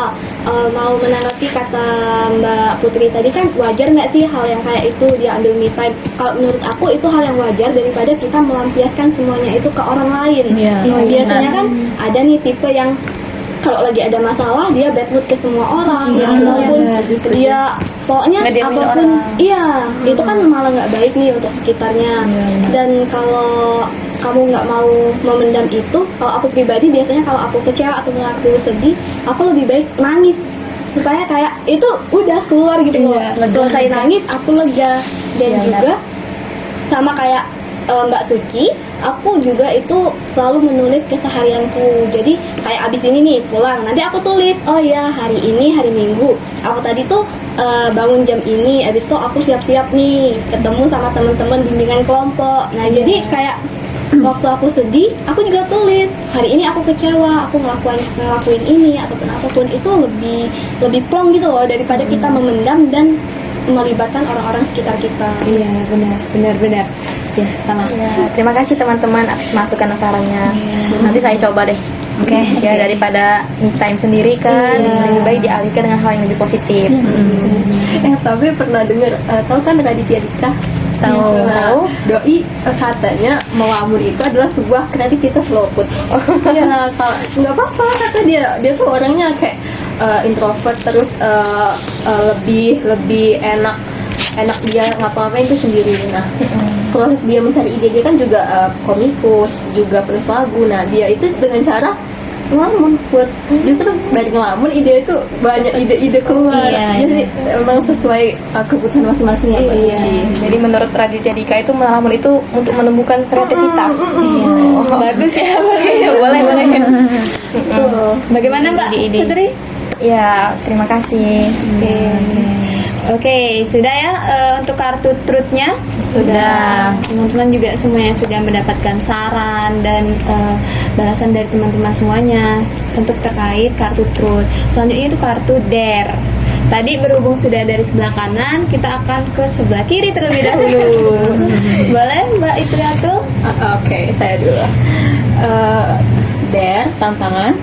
Mau menanggapi kata Mbak Putri tadi, kan wajar nggak sih hal yang kayak itu dia ambil me time? Kalau menurut aku itu hal yang wajar daripada kita melampiaskan semuanya itu ke orang lain. Biasanya kan ada nih tipe yang kalau lagi ada masalah dia bad mood ke semua orang, ataupun dia pokoknya apapun, itu kan malah nggak baik nih untuk sekitarnya. Dan kalau kamu nggak mau memendam itu, kalau aku pribadi biasanya kalau aku kecewa atau aku sedih, aku lebih baik nangis supaya kayak itu udah keluar gitu loh. Selesai nangis aku lega. Dan juga sama kayak Mbak Suci, aku juga itu selalu menulis keseharianku. Jadi kayak abis ini nih pulang, nanti aku tulis, oh ya hari ini hari Minggu aku tadi tuh bangun jam ini, abis itu aku siap-siap nih ketemu sama teman-teman bimbingan kelompok. Nah jadi kayak waktu aku sedih, aku juga tulis hari ini aku kecewa, aku ngelakuin ini ataupun apapun, itu lebih plong gitu loh daripada kita memendam dan melibatkan orang-orang sekitar kita. Iya, benar. Ya, sama. Terima kasih teman-teman atas masukan dan sarannya. Nanti saya coba deh. Ya daripada me time sendiri kan, lebih baik dialihkan dengan hal yang lebih positif. Tapi pernah dengar, tahu kan Raditya Dika? Tahu. Doi katanya melamun itu adalah sebuah kreativitas loh Put. Ya kalau nggak apa-apa, kata dia tuh orangnya kayak introvert, terus lebih enak dia ngapa-ngapain itu sendiri. Nah, proses dia mencari ide dia kan juga komikus, juga penulis lagu. Nah, dia itu dengan cara ngelamun. Justru dari ngelamun ide itu banyak ide-ide keluar. Iya, Jadi emang sesuai kebutuhan masing-masing ya Mbak Suci. Jadi menurut Raditya Dika itu melamun itu untuk menemukan kreativitas. Bagus ya. Boleh. Bagaimana Mbak Ide-ide. Putri? Ya, terima kasih. Oke, sudah ya untuk kartu truthnya? Sudah. Teman-teman juga semuanya sudah mendapatkan saran dan balasan dari teman-teman semuanya untuk terkait kartu truth. Selanjutnya itu kartu dare. Tadi berhubung sudah dari sebelah kanan, kita akan ke sebelah kiri terlebih dahulu. Boleh Mbak Itriatul? Oke, saya dulu. Dare, tantangan.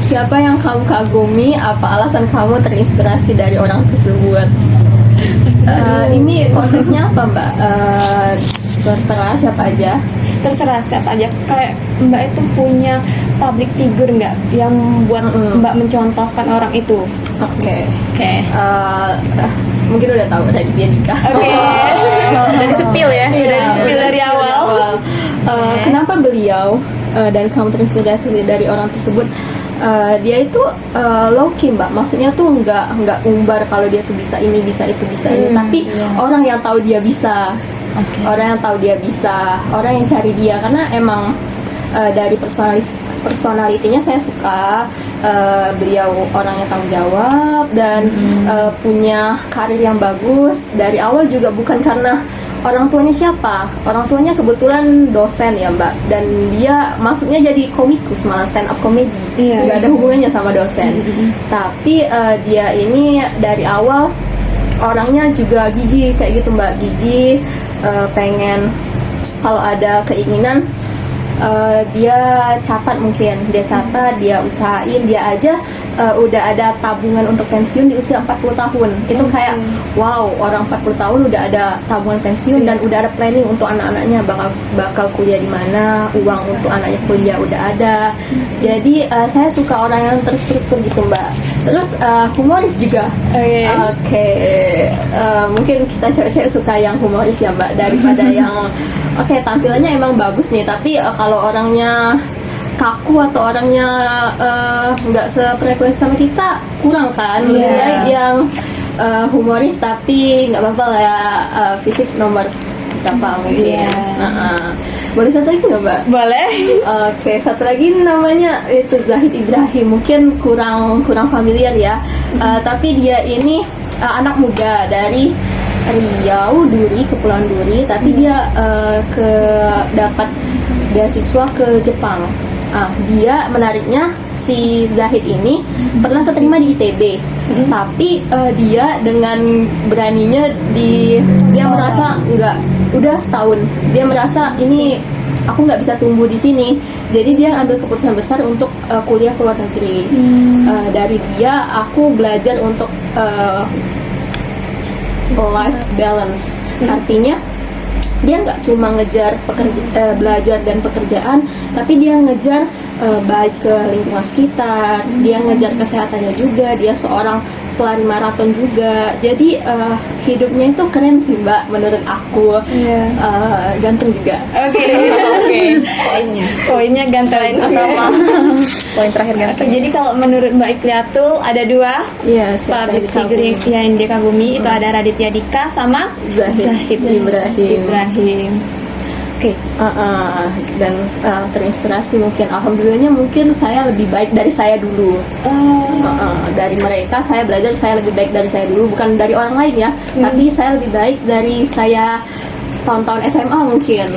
Siapa yang kamu kagumi? Apa alasan kamu terinspirasi dari orang tersebut? Ini konteksnya apa Mbak? Terserah siapa aja. Terserah siapa aja. Kayak Mbak itu punya public figure nggak yang buat Mbak mencontohkan orang itu? Oke. Oke. Mungkin udah tahu Raditya Dika. Oke. Udah disepil ya. Udah disepil dari awal. Kenapa beliau dan kamu terinspirasi dari orang tersebut? Dia itu low key Mbak, maksudnya tuh nggak umbar kalau dia tuh bisa ini, bisa itu, bisa ini, tapi orang yang tahu dia bisa, orang yang tahu dia bisa, orang yang cari dia, karena emang dari personalitinya saya suka. Beliau orang yang tanggung jawab dan punya karir yang bagus dari awal juga, bukan karena orang tuanya siapa. Orang tuanya kebetulan dosen ya Mbak, dan dia masuknya jadi komikus, malah stand up comedy. Nggak ada hubungannya sama dosen. Tapi dia ini dari awal orangnya juga gigih kayak gitu Mbak, gigih, pengen kalau ada keinginan dia catat, dia usahain, dia aja udah ada tabungan untuk pensiun di usia 40 tahun. Itu kayak wow, orang 40 tahun udah ada tabungan pensiun dan udah ada planning untuk anak-anaknya bakal kuliah di mana, uang untuk anaknya kuliah udah ada. Jadi saya suka orang yang terstruktur gitu Mbak. Terus humoris juga. Oke. Mungkin kita cewek-cewek suka yang humoris ya Mbak, daripada yang tampilannya emang bagus nih, tapi kalau orangnya kaku atau orangnya nggak sefrekuensi sama kita kurang kan. Lebih baik yang humoris tapi nggak apa-apa lah ya, fisik nomor berapa mungkin. Boleh satu lagi nggak Mbak? Boleh. Oke, satu lagi namanya itu Zahid Ibrahim. Mungkin kurang familiar ya. Tapi dia ini anak muda dari Riau, Duri, Kepulauan Duri, tapi dia dapat beasiswa ke Jepang. Dia menariknya, si Zahid ini pernah keterima di ITB, tapi dia dengan beraninya dia merasa udah setahun, dia merasa ini aku nggak bisa tumbuh di sini, jadi dia ambil keputusan besar untuk kuliah ke luar negeri. Dari dia aku belajar untuk life balance, artinya dia nggak cuma ngejar belajar dan pekerjaan, tapi dia ngejar baik ke lingkungan sekitar, dia ngejar kesehatannya juga, dia seorang pelari maraton juga. Jadi hidupnya itu keren sih Mbak menurut aku. Ganteng juga. Oke. Poinnya ganteng atau apa? Poin terakhir ganteng. Jadi kalau menurut Mbak Itriatul ada dua public figure yang dia kagumi, itu ada Raditya Dika sama Zahid Ibrahim. Oke. Dan terinspirasi mungkin saya lebih baik dari saya dulu. Dari mereka saya belajar, saya lebih baik dari saya dulu, bukan dari orang lain ya, tapi saya lebih baik dari saya tahun-tahun SMA mungkin.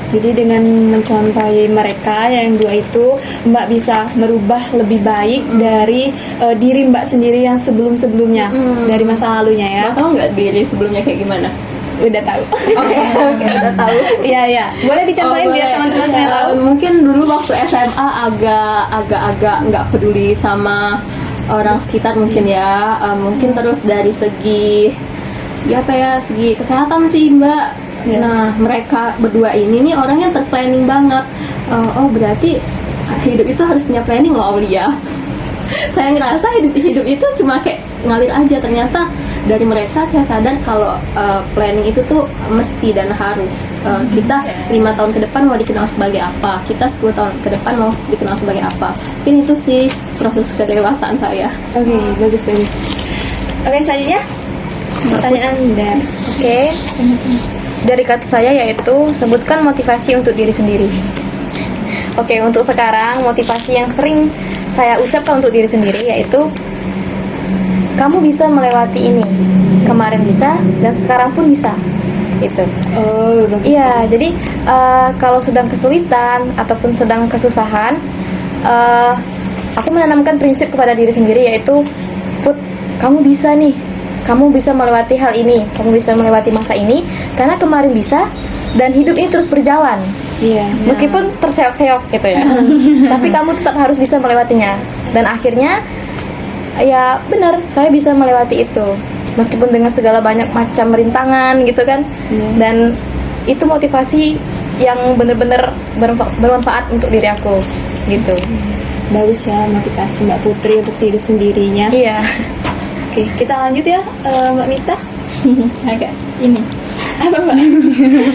Jadi dengan mencontohi mereka yang dua itu, Mbak bisa merubah lebih baik dari diri Mbak sendiri yang sebelum-sebelumnya, dari masa lalunya ya. Mbak tahu nggak diri sebelumnya kayak gimana? Udah tahu. Oke, udah tahu. Iya. Boleh dicontohin biar teman-teman semuanya tahu. Mungkin dulu waktu SMA agak nggak peduli sama orang sekitar mungkin ya. Mungkin terus dari segi apa ya? Segi kesehatan sih Mbak. Nah, mereka berdua ini nih orangnya terplanning banget. Berarti hidup itu harus punya planning loh Aulia. Saya ngerasa hidup itu cuma kayak ngalir aja. Ternyata dari mereka saya sadar kalau planning itu tuh mesti dan harus. Kita 5 tahun ke depan mau dikenal sebagai apa, kita 10 tahun ke depan mau dikenal sebagai apa. Mungkin itu sih proses kedewasaan saya. Oke, bagus. Oke, selanjutnya pertanyaan Anda. Oke. Dari kata saya yaitu sebutkan motivasi untuk diri sendiri. Oke, untuk sekarang motivasi yang sering saya ucapkan untuk diri sendiri yaitu kamu bisa melewati ini. Kemarin bisa dan sekarang pun bisa. Gitu. Oh, bagus. Iya, jadi kalau sedang kesulitan ataupun sedang kesusahan, aku menanamkan prinsip kepada diri sendiri yaitu, Put, kamu bisa nih, kamu bisa melewati hal ini, kamu bisa melewati masa ini, karena kemarin bisa dan hidup ini terus berjalan. Iya. Meskipun terseok-seok gitu ya, tapi kamu tetap harus bisa melewatinya. Dan akhirnya, ya benar, saya bisa melewati itu. Meskipun dengan segala banyak macam rintangan gitu kan. Dan itu motivasi yang benar-benar bermanfaat untuk diri aku gitu. Bagus ya motivasi Mbak Putri untuk diri sendirinya. Iya. Oke, kita lanjut ya, Mbak Mita. Agak ini. Apa Mbak?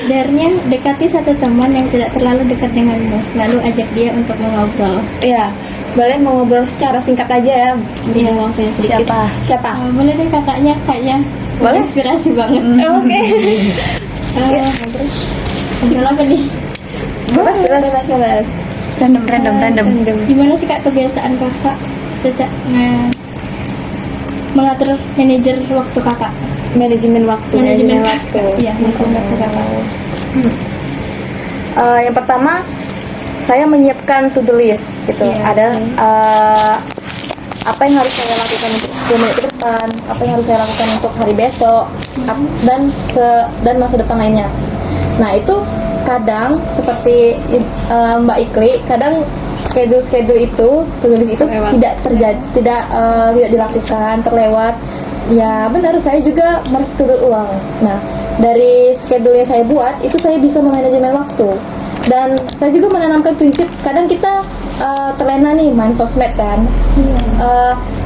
Sebenarnya dekati satu teman yang tidak terlalu dekat denganmu, lalu ajak dia untuk mengobrol. Iya, boleh mau ngobrol secara singkat aja ya, berhubung waktunya sedikit. Siapa? Boleh deh kakaknya, kayaknya Boleh. inspirasi banget. Oke. Ngobrol apa nih? Bebas. Random. Gimana sih kak kebiasaan kakak mengatur manajer waktu kakak? Manajemen waktu. Iya, manajemen waktu kakak. Yang pertama, saya menyiapkan to-do list gitu. Iya. Ada apa yang harus saya lakukan untuk 10 menit ke depan, apa yang harus saya lakukan untuk hari besok, dan masa depan lainnya. Nah, itu kadang seperti Mbak Ikli, kadang schedule itu, to-do list itu tidak dilakukan, terlewat. Ya benar, saya juga mereschedule ulang. Nah, dari schedule yang saya buat itu saya bisa memanajemen waktu. Dan saya juga menanamkan prinsip, kadang kita terlena nih main sosmed kan.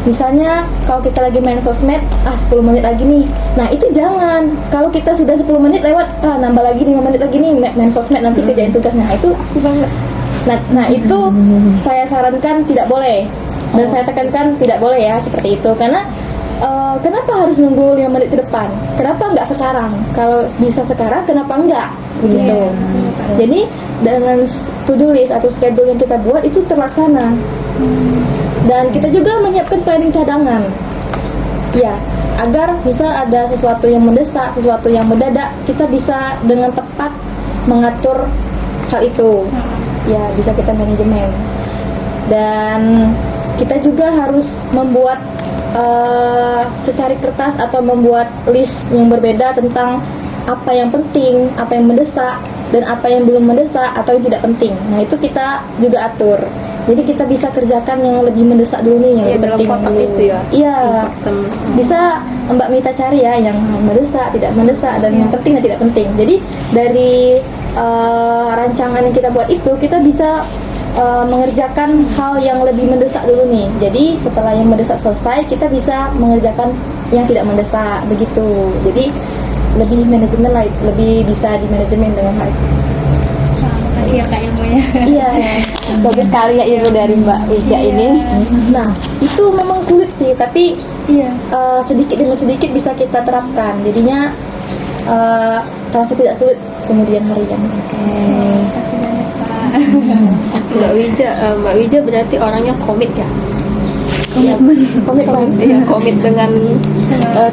Misalnya kalau kita lagi main sosmed, 10 menit lagi nih. Nah, itu jangan. Kalau kita sudah 10 menit lewat, nambah lagi 5 menit lagi nih main sosmed, nanti kerjain tugasnya. Nah, itu Nah, itu saya sarankan tidak boleh. Dan saya tekankan tidak boleh ya, seperti itu. Karena kenapa harus nunggu 5 menit ke depan? Kenapa nggak sekarang? Kalau bisa sekarang, kenapa enggak? Begitu. Jadi dengan to-do list atau schedule yang kita buat itu terlaksana. Dan kita juga menyiapkan planning cadangan. Ya, agar misal ada sesuatu yang mendesak, sesuatu yang mendadak, kita bisa dengan tepat mengatur hal itu. Ya, bisa kita manajemen. Dan kita juga harus membuat secari kertas atau membuat list yang berbeda tentang apa yang penting, apa yang mendesak, dan apa yang belum mendesak atau yang tidak penting. Nah, itu kita juga atur. Jadi kita bisa kerjakan yang lebih mendesak dulu nih, yang lebih penting dulu. Itu ya. Iya. Bisa Mbak Mita cari ya yang mendesak, tidak mendesak, dan yang penting dan tidak penting. Jadi dari rancangan yang kita buat itu, kita bisa mengerjakan hal yang lebih mendesak dulu nih. Jadi setelah yang mendesak selesai, kita bisa mengerjakan yang tidak mendesak begitu. Jadi lebih manajemen lah, lebih bisa di manajemen dengan hal itu. Makasih ya kak ilmunya. Iya, Bagus sekali ya ilmu dari Mbak Wija ini. Nah, itu memang sulit sih, tapi Iya. sedikit demi sedikit bisa kita terapkan. Jadinya terasa tidak sulit kemudian harian. Makasih banyak kak. Mbak Wija berarti orangnya komit ya. Komit banget. Iya, komit dengan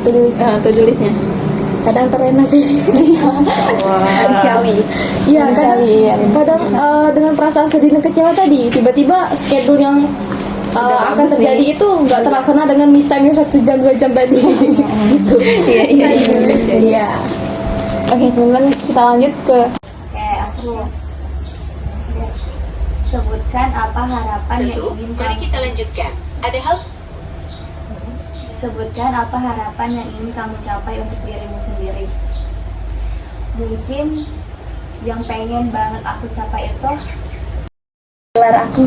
to-do listnya. Kadang terlena sih. Manusiawi. Iya, kadang dengan perasaan sedih dan kecewa tadi, tiba-tiba schedule yang akan terjadi itu nggak terlaksana dengan me time yang 1 jam 2 jam tadi. Gitu. Iya. Oke, teman-teman, kita lanjut ke Sebutkan apa harapan yang ingin Mari kita lanjutkan. Ada hal Sebutkan apa harapan yang ingin kamu capai untuk dirimu sendiri. Mungkin yang pengen banget aku capai itu gelar aku.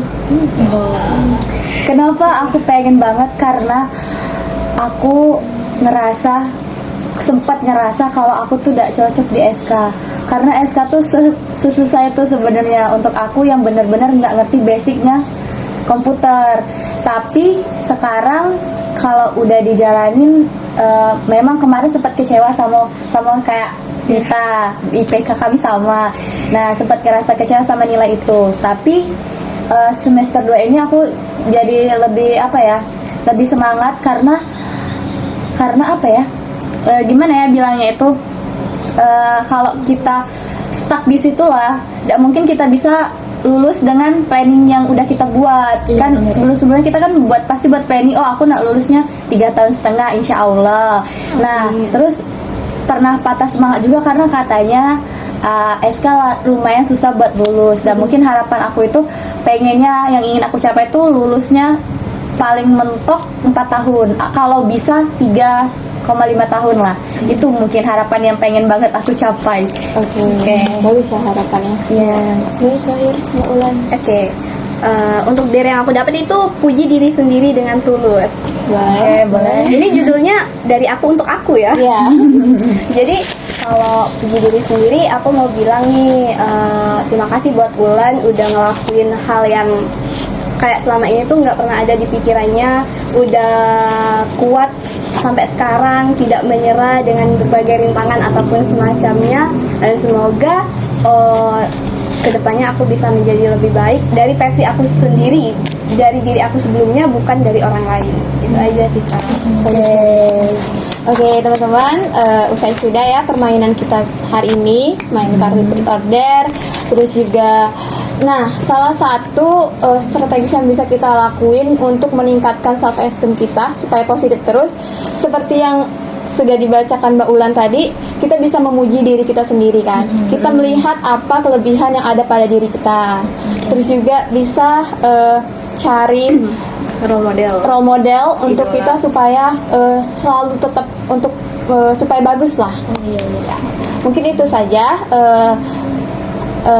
Kenapa aku pengen banget? Karena aku sempat ngerasa kalau aku tuh gak cocok di SK. Karena SK tuh sesusah itu sebenarnya untuk aku yang benar-benar nggak ngerti basicnya komputer. Tapi sekarang kalau udah dijalanin, memang kemarin sempat kecewa sama kayak Nita, IPK kami sama. Nah, sempat ngerasa kecewa sama nilai itu. Tapi semester 2 ini aku jadi lebih lebih semangat karena gimana ya bilangnya itu, kalau kita stuck di situlah, tidak mungkin kita bisa lulus dengan planning yang udah kita buat. Kan sebelumnya kita kan pasti buat planning, aku nak lulusnya 3,5 tahun insya Allah. Nah, terus pernah patah semangat juga karena katanya SK lumayan susah buat lulus, dan mungkin harapan aku itu pengennya, yang ingin aku capai itu lulusnya paling mentok 4 tahun, kalau bisa 3,5 tahun lah. Itu mungkin harapan yang pengen banget aku capai. Oke. Bagus ya harapannya. Iya. Ini terakhir Mbak Ulan. Oke. Untuk diri yang aku dapat itu puji diri sendiri dengan tulus. Oke, boleh. Ini judulnya dari aku untuk aku ya. Iya. Jadi kalau puji diri sendiri, aku mau bilang nih, terima kasih buat Ulan udah ngelakuin hal yang kayak selama ini tuh nggak pernah ada di pikirannya, udah kuat sampai sekarang, tidak menyerah dengan berbagai rintangan ataupun semacamnya, dan semoga kedepannya aku bisa menjadi lebih baik dari versi aku sendiri, dari diri aku sebelumnya, bukan dari orang lain. Itu aja sih Kak. Oke teman-teman, usai sudah ya permainan kita hari ini, main kartu truth order. Terus juga, nah salah satu strategis yang bisa kita lakuin untuk meningkatkan self esteem kita supaya positif terus, seperti yang sudah dibacakan Mbak Ulan tadi, kita bisa memuji diri kita sendiri kan. Kita melihat apa kelebihan yang ada pada diri kita. Terus juga bisa cari role model untuk kita supaya selalu tetap untuk supaya bagus lah. Mungkin itu saja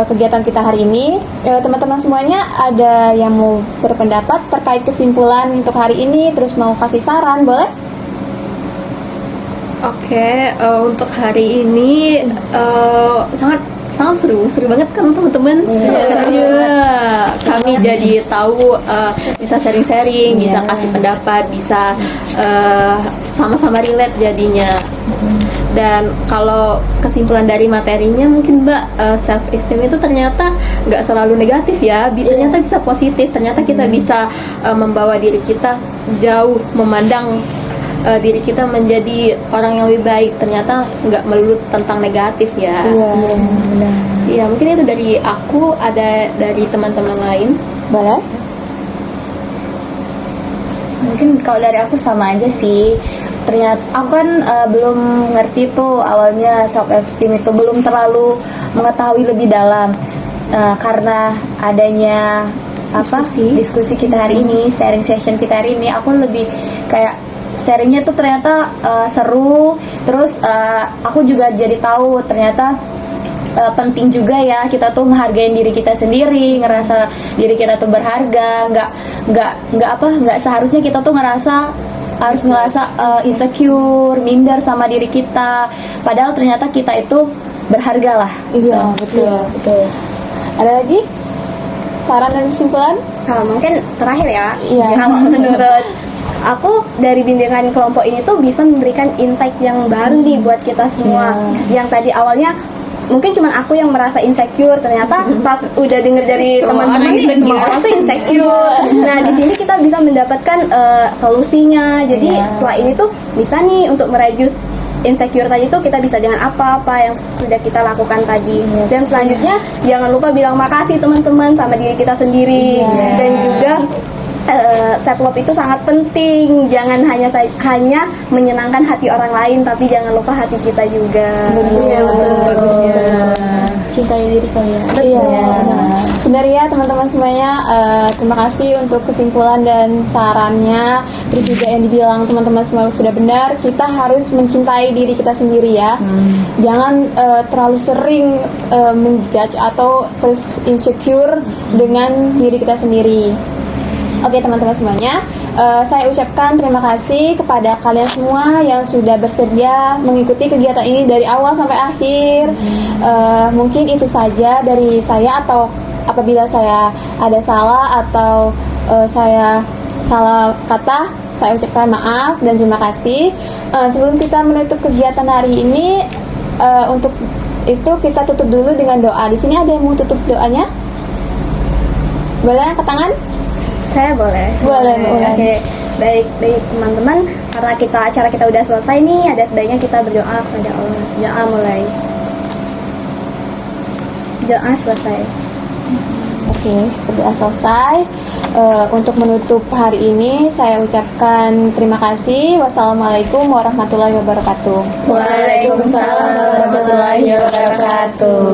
kegiatan kita hari ini. Teman-teman semuanya ada yang mau berpendapat terkait kesimpulan untuk hari ini, terus mau kasih saran, boleh? Oke, untuk hari ini sangat seru banget kan teman-teman. Kami jadi tahu, bisa sharing-sharing, bisa kasih pendapat, bisa sama-sama relate jadinya. Dan kalau kesimpulan dari materinya mungkin Mbak, self esteem itu ternyata nggak selalu negatif ya, ternyata bisa positif. Ternyata kita bisa membawa diri kita jauh, memandang diri kita menjadi orang yang lebih baik. Ternyata nggak melulu tentang negatif ya. Benar. Iya, mungkin itu dari aku. Ada dari teman-teman lain, Boleh? Mungkin kalau dari aku sama aja sih. Ternyata aku kan belum ngerti tuh awalnya self esteem itu, belum terlalu mengetahui lebih dalam. Karena adanya diskusi kita hari ini, sharing session kita hari ini, aku lebih kayak sharingnya tuh ternyata seru. Terus aku juga jadi tahu ternyata penting juga ya kita tuh menghargai diri kita sendiri, ngerasa diri kita tuh berharga. Nggak seharusnya kita tuh harus ngerasa insecure, minder sama diri kita. Padahal ternyata kita itu berharga lah. Iya, betul. Ada lagi saran dan kesimpulan? Mungkin terakhir ya. Iya. Kalau menurut aku dari bimbingan kelompok ini tuh bisa memberikan insight yang baru nih buat kita semua. Yang tadi awalnya mungkin cuma aku yang merasa insecure, ternyata pas udah denger dari teman-teman nih, semua orang tuh insecure. Nah, di sini kita bisa mendapatkan solusinya. Jadi setelah ini tuh bisa nih untuk mereduce insecure tadi tuh kita bisa dengan apa yang sudah kita lakukan tadi. Dan selanjutnya jangan lupa bilang makasih teman-teman sama diri kita sendiri. Dan juga self love itu sangat penting. Jangan hanya menyenangkan hati orang lain, tapi jangan lupa hati kita juga. Betul. Bagusnya. mencintai diri kalian. Iya, benar ya teman-teman semuanya. Terima kasih untuk kesimpulan dan sarannya. Terus juga yang dibilang teman-teman semua sudah benar. Kita harus mencintai diri kita sendiri ya. Jangan terlalu sering menjudge atau terus insecure dengan diri kita sendiri. Oke teman-teman semuanya, saya ucapkan terima kasih kepada kalian semua yang sudah bersedia mengikuti kegiatan ini dari awal sampai akhir. Mungkin itu saja dari saya, atau apabila saya ada salah atau saya salah kata, saya ucapkan maaf dan terima kasih. Sebelum kita menutup kegiatan hari ini, untuk itu kita tutup dulu dengan doa. Di sini ada yang mau tutup doanya? Boleh angkat tangan? Saya boleh. Boleh. Oke, baik teman-teman. Karena acara kita udah selesai nih, ada sebaiknya kita berdoa kepada Allah. Doa mulai. Doa selesai. Oke, berdoa selesai. Untuk menutup hari ini, saya ucapkan terima kasih. Wassalamualaikum warahmatullahi wabarakatuh. Waalaikumsalam warahmatullahi wabarakatuh.